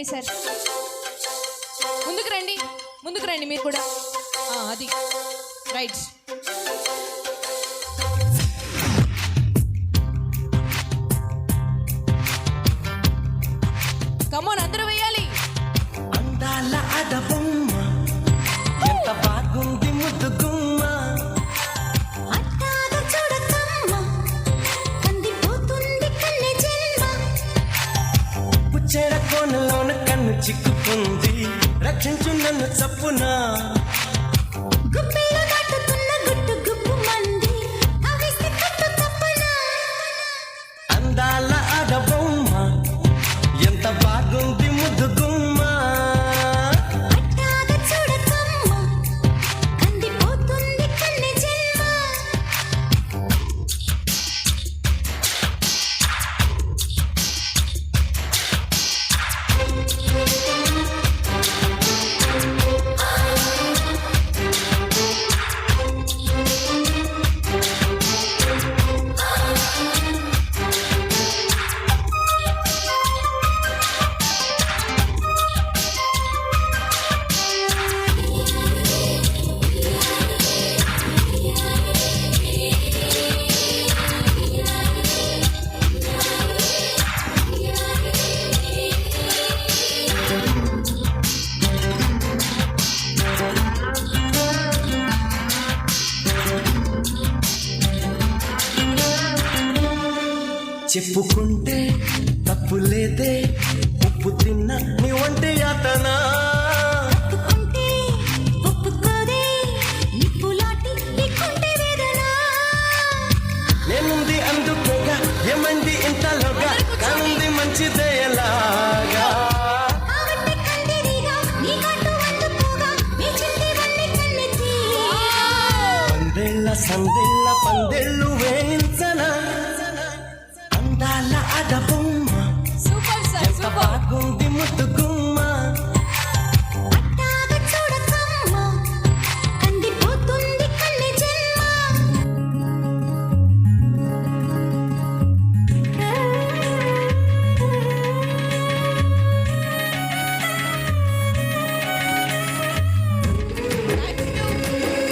Sir. ముందుకు రండి మీరు కూడా. అది రైట్. కమోన్ అందరూ వేయాలి. అందాల అడబొమ్మ ఎంత బాగుంది ముద్దు గుమ్మ, అట్టాగా చూడకమ్మ కందిపోతుంది కన్నె జన్మ. పుచ్చేడ కోనలోన కన్ను చిక్కుకుంది, రక్షించు నన్ను చప్పునా. గుప్పిలో దాటుతున్న గుట్టు గుప్పు మంది అవిస్తే కట్టు తప్పనా. అందాల అడబొమ్మ ఎంత బాగుంది ముద్దు గుమ్మ, అట్టాగా చూడకమ్మ కందిపోతుంది కన్నె జన్మ. చెప్పుకుంటే తప్పు లేదే, ఉప్పు తిన్న నీ వంటి యాతనా. ఒప్పుకుంటే ఒప్పుకోదే నిప్పులాంటి ఈ కుంటి వేదన. నేనుంది అందుకోగా ఏమంది ఇంతలోగా, కానుంది మంచిదే ఎలాగా. ఆవట్టి కందిరిగా నీ కట్టు అందుకోగా మీ చింతివన్నీ కన్నెత్తి. పందేళ్ళ సందేళ్ళ పందేళ్ళు